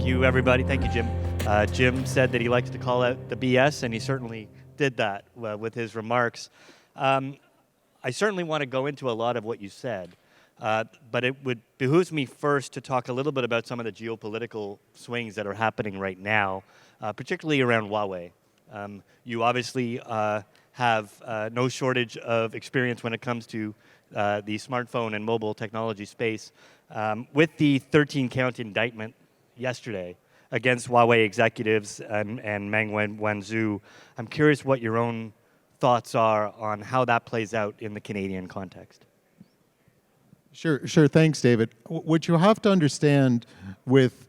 Thank you, everybody. Thank you, Jim. Jim said that he likes to call out the BS, and he certainly did that with his remarks. I certainly want to go into a lot of what you said, but it would behoove me first to talk a little bit about some of the geopolitical swings that are happening right now, particularly around Huawei. You obviously have no shortage of experience when it comes to the smartphone and mobile technology space. With the 13-count indictment yesterday against Huawei executives and Meng Wanzhou, I'm curious what your own thoughts are on how that plays out in the Canadian context. Sure. Thanks, David. What you have to understand with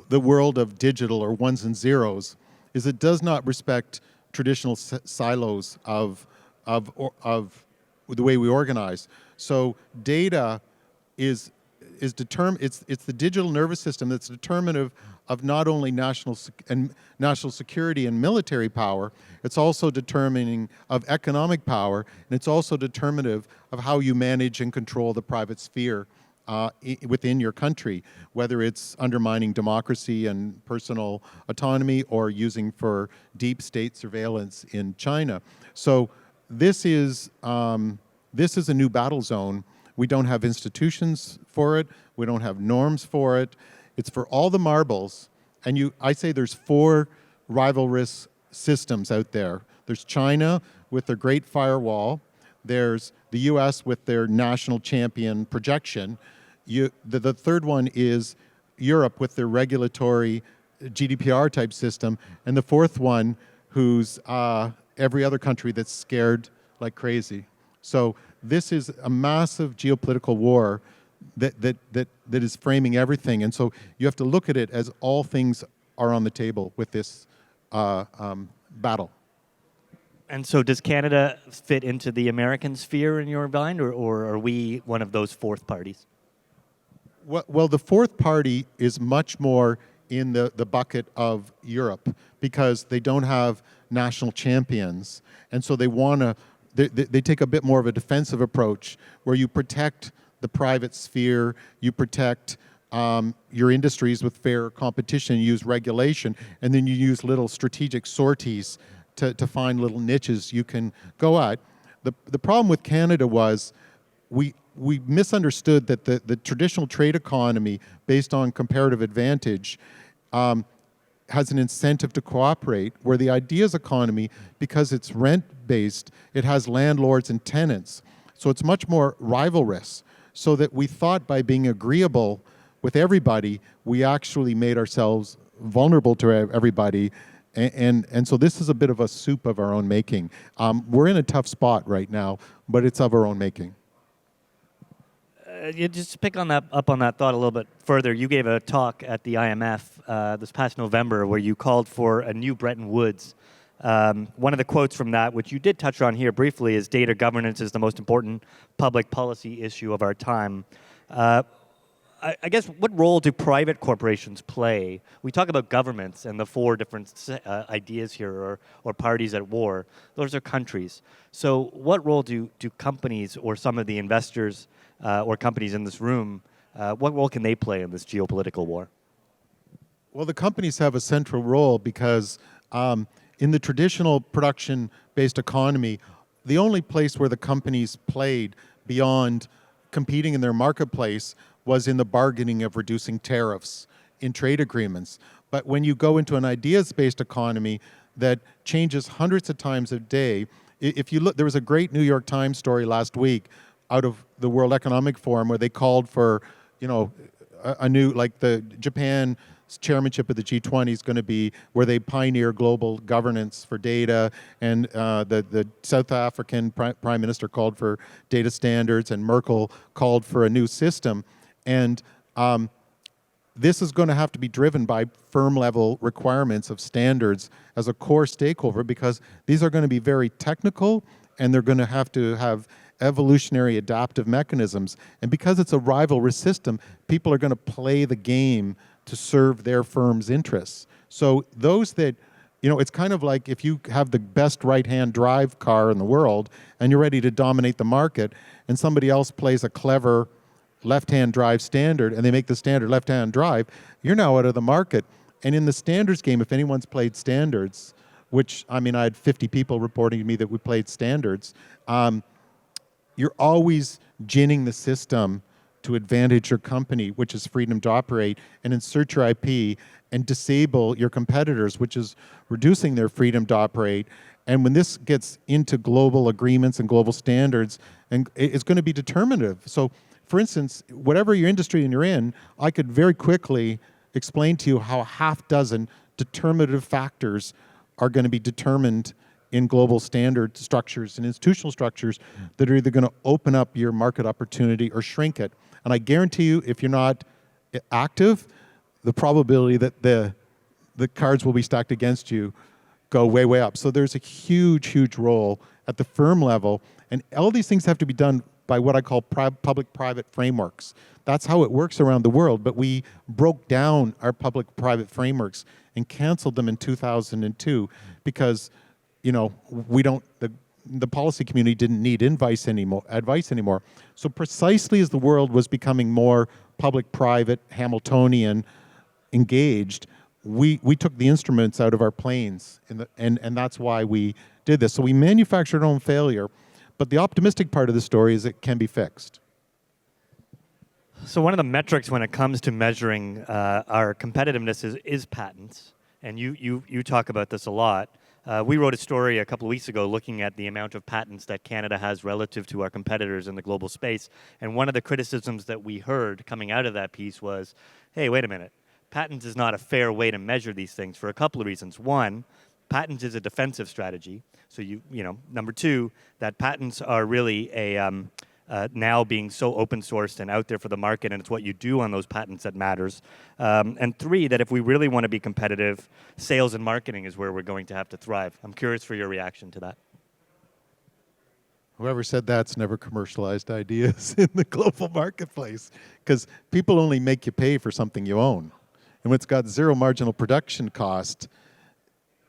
the world of digital or ones and zeros is it does not respect traditional silos of the way we organize. So data is determined. It's the digital nervous system that's determinative of not only national security and military power. It's also determining of economic power, and it's also determinative of how you manage and control the private sphere within your country, whether it's undermining democracy and personal autonomy or using for deep state surveillance in China. So this is a new battle zone. We don't have institutions for it. We don't have norms for it. It's for all the marbles. And I say there's 4 rivalrous systems out there. There's China with their Great Firewall. There's the US with their national champion projection. The third one is Europe with their regulatory GDPR type system. And the fourth one, who's every other country that's scared like crazy. So this is a massive geopolitical war that is framing everything. And so you have to look at it as all things are on the table with this battle. And so does Canada fit into the American sphere in your mind, or are we one of those fourth parties? Well, the fourth party is much more in the bucket of Europe because they don't have national champions. And so they take a bit more of a defensive approach where you protect the private sphere, you protect your industries with fair competition, you use regulation, and then you use little strategic sorties to find little niches you can go at. The problem with Canada was we misunderstood that the traditional trade economy based on comparative advantage has an incentive to cooperate, where the ideas economy, because it's rent-based, it has landlords and tenants. So it's much more rivalrous. So that we thought by being agreeable with everybody, we actually made ourselves vulnerable to everybody. And so this is a bit of a soup of our own making. We're in a tough spot right now, but it's of our own making. You just pick up on that thought a little bit further. You gave a talk at the IMF this past November where you called for a new Bretton Woods. One of the quotes from that, which you did touch on here briefly, is data governance is the most important public policy issue of our time. I guess, what role do private corporations play? We talk about governments and the 4 different ideas here, or parties at war. Those are countries. So what role do companies or some of the investors or companies in this room, what role can they play in this geopolitical war? Well, the companies have a central role because in the traditional production-based economy, the only place where the companies played beyond competing in their marketplace was in the bargaining of reducing tariffs in trade agreements. But when you go into an ideas-based economy that changes hundreds of times a day, if you look, there was a great New York Times story last week out of the World Economic Forum where they called for, a new, like the Japan chairmanship of the G20 is going to be where they pioneer global governance for data, and the South African prime minister called for data standards, and Merkel called for a new system. And this is going to have to be driven by firm-level requirements of standards as a core stakeholder, because these are going to be very technical, and they're going to have evolutionary adaptive mechanisms. And because it's a rivalrous system, people are going to play the game to serve their firm's interests. So those that, it's kind of like if you have the best right-hand drive car in the world and you're ready to dominate the market, and somebody else plays a clever left-hand drive standard and they make the standard left-hand drive, you're now out of the market. And in the standards game, if anyone's played standards, which, I mean, I had 50 people reporting to me that we played standards, you're always ginning the system to advantage your company, which is freedom to operate, and insert your IP and disable your competitors, which is reducing their freedom to operate. And when this gets into global agreements and global standards, and it's going to be determinative. So, for instance, whatever your industry you're in, I could very quickly explain to you how a half dozen determinative factors are going to be determined in global standard structures and institutional structures that are either going to open up your market opportunity or shrink it. And I guarantee you, if you're not active, the probability that the cards will be stacked against you go way, way up. So there's a huge, huge role at the firm level. And all these things have to be done by what I call public-private frameworks. That's how it works around the world. But we broke down our public-private frameworks and canceled them in 2002 because, you know, the policy community didn't need advice anymore. So precisely as the world was becoming more public-private, Hamiltonian, engaged, we took the instruments out of our planes, and that's why we did this. So we manufactured our own failure, but the optimistic part of the story is it can be fixed. So one of the metrics when it comes to measuring our competitiveness is patents, and you talk about this a lot. We wrote a story a couple of weeks ago looking at the amount of patents that Canada has relative to our competitors in the global space, and one of the criticisms that we heard coming out of that piece was, hey, wait a minute, patents is not a fair way to measure these things for a couple of reasons. One, patents is a defensive strategy. So number two, that patents are really now being so open sourced and out there for the market, and it's what you do on those patents that matters. And three, that if we really want to be competitive, sales and marketing is where we're going to have to thrive. I'm curious for your reaction to that. Whoever said that's never commercialized ideas in the global marketplace, because people only make you pay for something you own. And when it's got zero marginal production cost,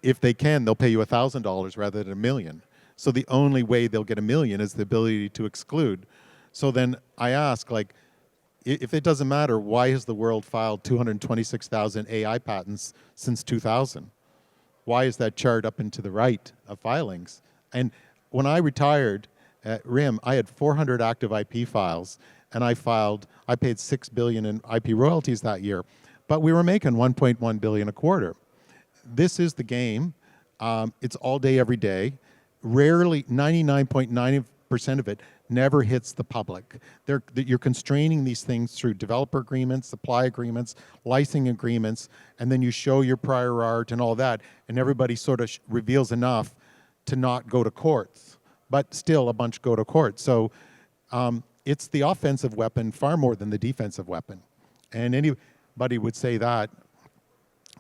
if they can, they'll pay you $1,000 rather than $1 million. So the only way they'll get $1 million is the ability to exclude. So then I ask, like, if it doesn't matter, why has the world filed 226,000 AI patents since 2000? Why is that chart up and to the right of filings? And when I retired at RIM, I had 400 active IP files, and I paid $6 billion in IP royalties that year. But we were making $1.1 billion a quarter. This is the game. It's all day, every day. Rarely, 99.9% of it never hits the public. You're constraining these things through developer agreements, supply agreements, licensing agreements, and then you show your prior art and all that, and everybody sort of reveals enough to not go to courts. But still, a bunch go to court. So it's the offensive weapon far more than the defensive weapon. And anybody would say that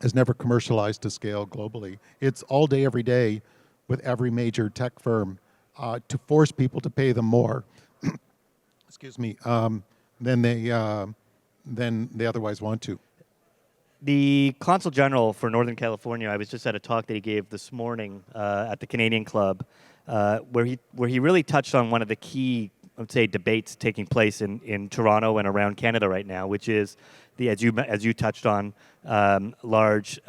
is never commercialized to scale globally. It's all day, every day with every major tech firm to force people to pay them more, excuse me, than they otherwise want to. The Consul General for Northern California, I was just at a talk that he gave this morning at the Canadian Club, where he really touched on one of the key, I would say, debates taking place in Toronto and around Canada right now, which is as you touched on, large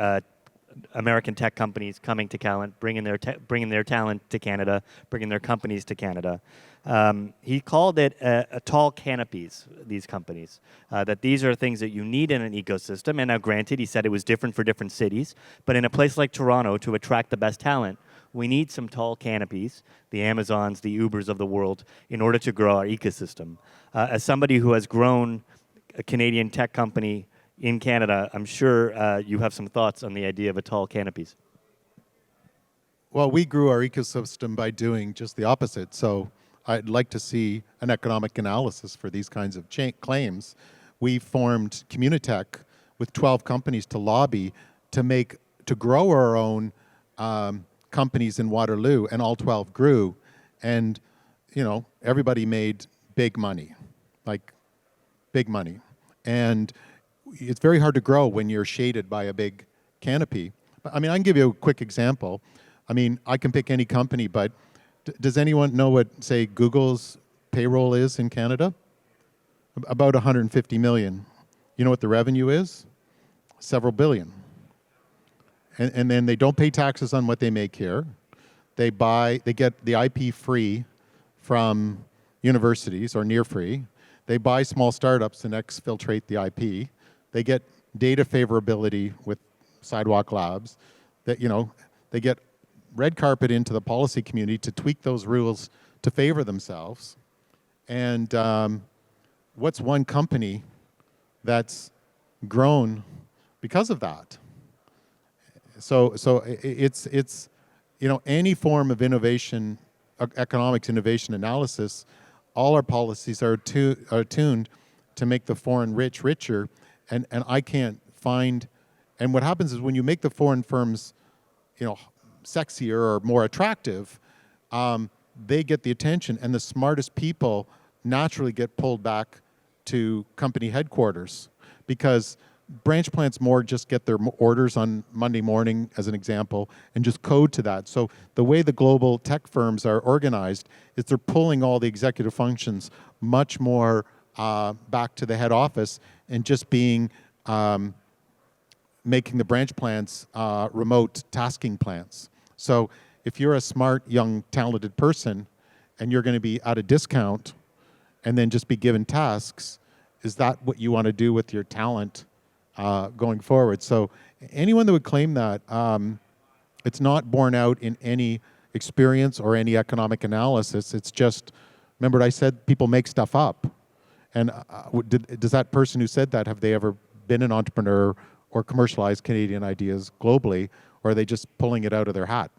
American tech companies coming to Calent, bringing their talent to Canada, bringing their companies to Canada. He called it a tall canopies, these companies, that these are things that you need in an ecosystem. And now granted, he said it was different for different cities, but in a place like Toronto, to attract the best talent, we need some tall canopies, the Amazons, the Ubers of the world, in order to grow our ecosystem. As somebody who has grown a Canadian tech company in Canada, I'm sure you have some thoughts on the idea of a tall canopies. Well, we grew our ecosystem by doing just the opposite. So I'd like to see an economic analysis for these kinds of claims. We formed Communitech with 12 companies to lobby to grow our own companies in Waterloo, and all 12 grew. And, everybody made big money, like big money. And it's very hard to grow when you're shaded by a big canopy. I mean, I can give you a quick example. I mean, I can pick any company, but does anyone know what, say, Google's payroll is in Canada? About 150 million. You know what the revenue is? Several billion. and then they don't pay taxes on what they make here. They get the IP free from universities or near free. They buy small startups and exfiltrate the IP. They get data favorability with Sidewalk Labs. That they get red carpet into the policy community to tweak those rules to favor themselves. And what's one company that's grown because of that? So it's any form of innovation, economics innovation analysis, all our policies are tuned to make the foreign rich richer, and I can't find. And what happens is when you make the foreign firms, sexier or more attractive, they get the attention, and the smartest people naturally get pulled back to company headquarters, because branch plants more just get their orders on Monday morning, as an example, and just code to that. So the way the global tech firms are organized is they're pulling all the executive functions much more back to the head office, and just making the branch plants remote tasking plants. So if you're a smart, young, talented person and you're going to be at a discount and then just be given tasks, is that what you want to do with your talent going forward? So anyone that would claim that, it's not borne out in any experience or any economic analysis. It's just, remember what I said, people make stuff up. And does that person who said that, have they ever been an entrepreneur or commercialized Canadian ideas globally, or are they just pulling it out of their hat?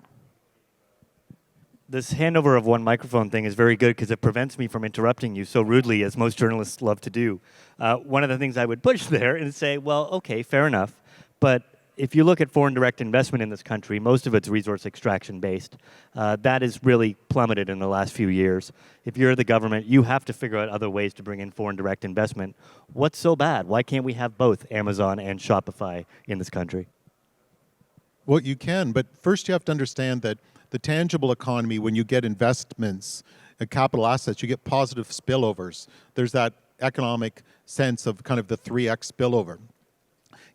This handover of one microphone thing is very good because it prevents me from interrupting you so rudely, as most journalists love to do. One of the things I would push there and say, well, okay, fair enough, but if you look at foreign direct investment in this country, most of it's resource extraction based. That has really plummeted in the last few years. If you're the government, you have to figure out other ways to bring in foreign direct investment. What's so bad? Why can't we have both Amazon and Shopify in this country? Well, you can, but first you have to understand that the tangible economy, when you get investments and capital assets, you get positive spillovers. There's that economic sense of kind of the 3x spillover.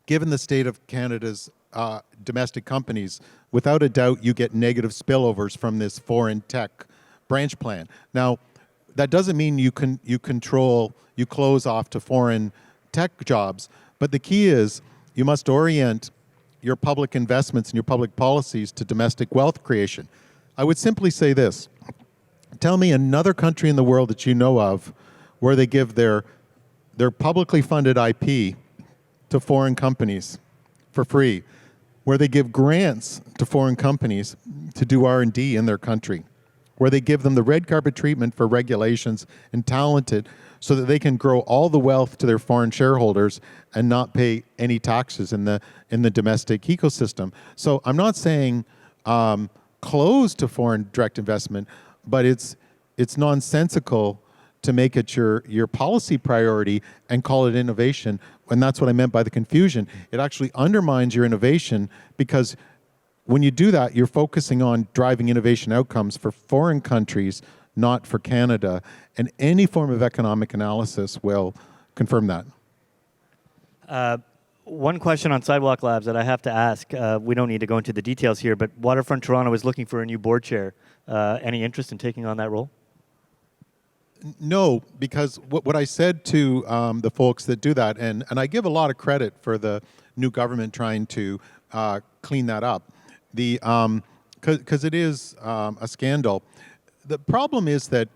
Given the state of Canada's domestic companies, without a doubt, you get negative spillovers from this foreign tech branch plan. Now, that doesn't mean you close off to foreign tech jobs, but the key is you must orient your public investments and your public policies to domestic wealth creation. I would simply say this. Tell me another country in the world that you know of where they give their publicly funded IP to foreign companies for free, where they give grants to foreign companies to do R&D in their country, where they give them the red carpet treatment for regulations and talented so that they can grow all the wealth to their foreign shareholders and not pay any taxes in the domestic ecosystem. So I'm not saying close to foreign direct investment, but it's nonsensical to make it your policy priority and call it innovation. And that's what I meant by the confusion. It actually undermines your innovation, because when you do that, you're focusing on driving innovation outcomes for foreign countries, not for Canada. And any form of economic analysis will confirm that. One question on Sidewalk Labs that I have to ask. We don't need to go into the details here, but Waterfront Toronto is looking for a new board chair. Any interest in taking on that role? No, because what I said to the folks that do that, and I give a lot of credit for the new government trying to clean that up, because it is a scandal. The problem is that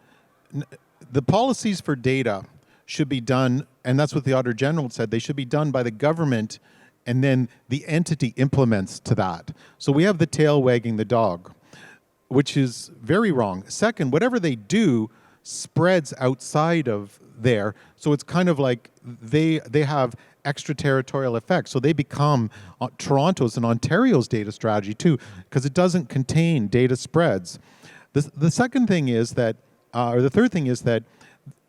the policies for data should be done, and that's what the Auditor General said, they should be done by the government, and then the entity implements to that. So we have the tail wagging the dog, which is very wrong. Second, whatever they do spreads outside of there. So it's kind of like they have extraterritorial effects. So they become Toronto's and Ontario's data strategy too, because it doesn't contain data spreads. The second thing is that, or the third thing is that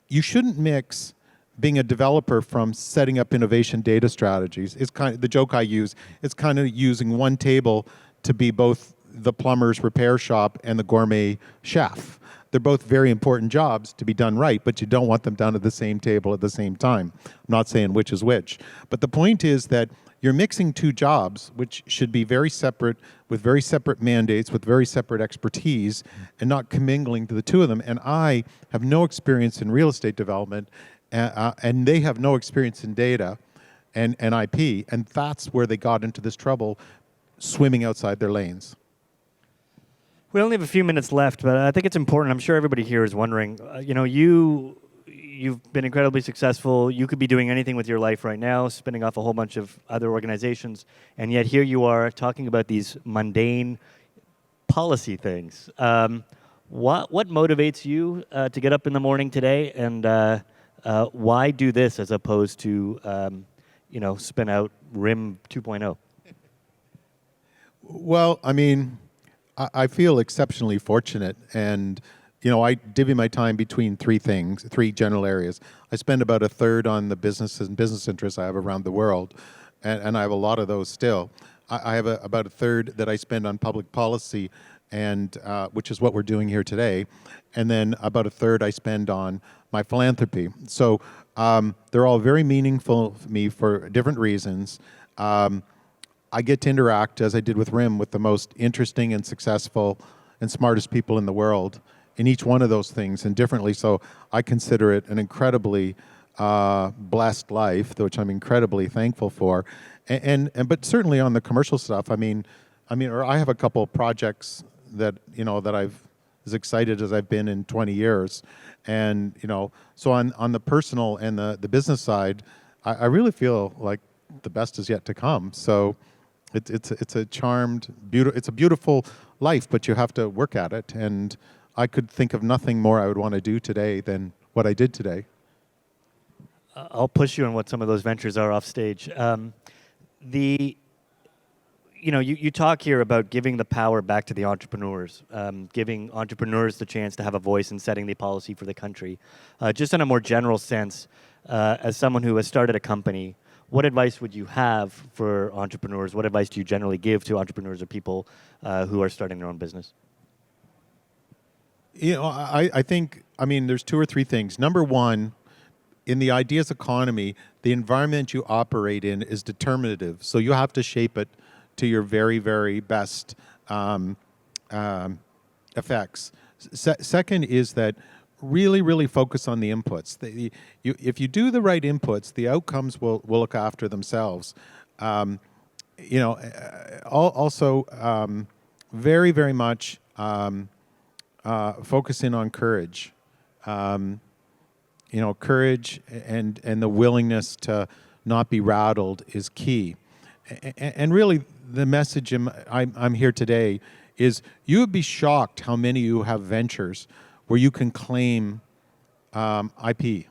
you shouldn't mix being a developer from setting up innovation data strategies. It's kind of the joke I use. It's kind of using one table to be both the plumber's repair shop and the gourmet chef. they're both very important jobs to be done right, but you don't want them done at the same table at the same time. I'm not saying which is which. But the point is that you're mixing two jobs, which should be very separate, with very separate mandates, with very separate expertise, and not commingling to the two of them. And I have no experience in real estate development, and they have no experience in data and IP, and that's where they got into this trouble, swimming outside their lanes. We only have a few minutes left, but I think it's important. I'm sure everybody here is wondering, you've been incredibly successful. You could be doing anything with your life right now, spinning off a whole bunch of other organizations, and yet here you are talking about these mundane policy things. What motivates you to get up in the morning today, and why do this as opposed to spin out RIM 2.0? Well, I mean, I feel exceptionally fortunate, and I divvy my time between three general areas. I spend about a third on the business and business interests I have around the world, and I have a lot of those still. I have about a third that I spend on public policy, and which is what we're doing here today, and then about a third I spend on my philanthropy. So they're all very meaningful for me for different reasons. I get to interact, as I did with RIM, with the most interesting and successful and smartest people in the world in each one of those things, and differently. So I consider it an incredibly blessed life, which I'm incredibly thankful for. But certainly on the commercial stuff, I have a couple of projects that that I've as excited as I've been in 20 years, and so on the personal and the business side, I really feel like the best is yet to come. So. It's a charmed, it's a beautiful life, but you have to work at it. And I could think of nothing more I would want to do today than what I did today. I'll push you on what some of those ventures are off stage. You talk here about giving the power back to the entrepreneurs, giving entrepreneurs the chance to have a voice in setting the policy for the country. Just in a more general sense, as someone who has started a company, what advice would you have for entrepreneurs? What advice do you generally give to entrepreneurs or people who are starting their own business? I think, there's two or three things. Number one, in the ideas economy, the environment you operate in is determinative. So you have to shape it to your very, very best effects. Second is that really focus on the inputs. If you do the right inputs, the outcomes will look after themselves. Also, very, very much focusing on courage. Courage and the willingness to not be rattled is key. And really, the message I'm here today is you would be shocked how many of you have ventures where you can claim IP.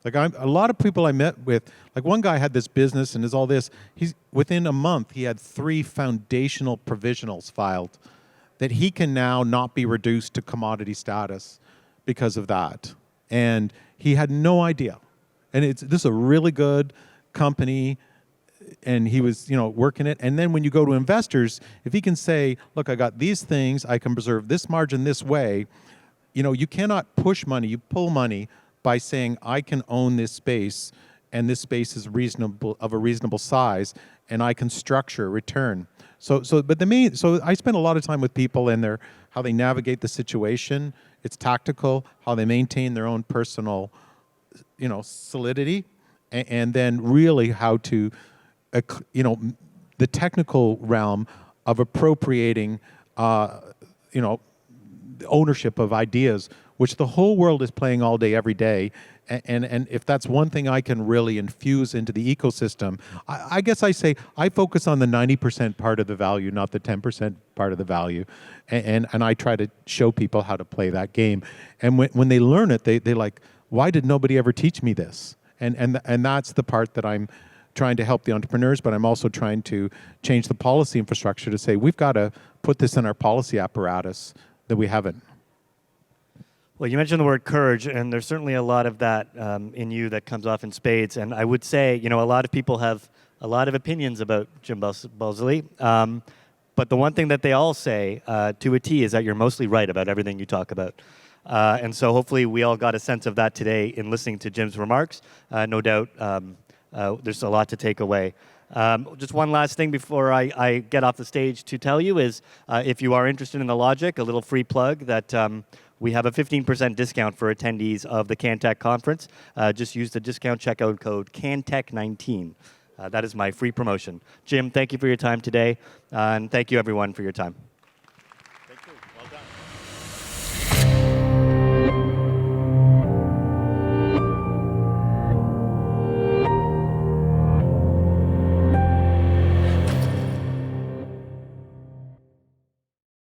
Like a lot of people I met with, like one guy had this business and is all this. Within a month, he had 3 foundational provisionals filed that he can now not be reduced to commodity status because of that. And he had no idea. And this is a really good company, and he was, working it. And then when you go to investors, if he can say, look, I got these things, I can preserve this margin this way, you cannot push money, you pull money by saying, I can own this space, and this space is of a reasonable size, and I can structure a return. So I spend a lot of time with people and how they navigate the situation. It's tactical, how they maintain their own personal, solidity, and then really how to, the technical realm of appropriating, ownership of ideas, which the whole world is playing all day, every day. And if that's one thing I can really infuse into the ecosystem, I guess I say I focus on the 90% part of the value, not the 10% part of the value. And I try to show people how to play that game. And when they learn it, they like, why did nobody ever teach me this? And that's the part that I'm trying to help the entrepreneurs, but I'm also trying to change the policy infrastructure to say, we've got to put this in our policy apparatus that we haven't. Well, you mentioned the word courage, and there's certainly a lot of that in you that comes off in spades. And I would say, a lot of people have a lot of opinions about Jim Balsillie, but the one thing that they all say to a T is that you're mostly right about everything you talk about. And so hopefully we all got a sense of that today in listening to Jim's remarks. No doubt there's a lot to take away. Just one last thing before I get off the stage to tell you is if you are interested in the logic, a little free plug that we have a 15% discount for attendees of the CanTech conference. Just use the discount checkout code CanTech19. That is my free promotion. Jim, thank you for your time today, and thank you everyone for your time.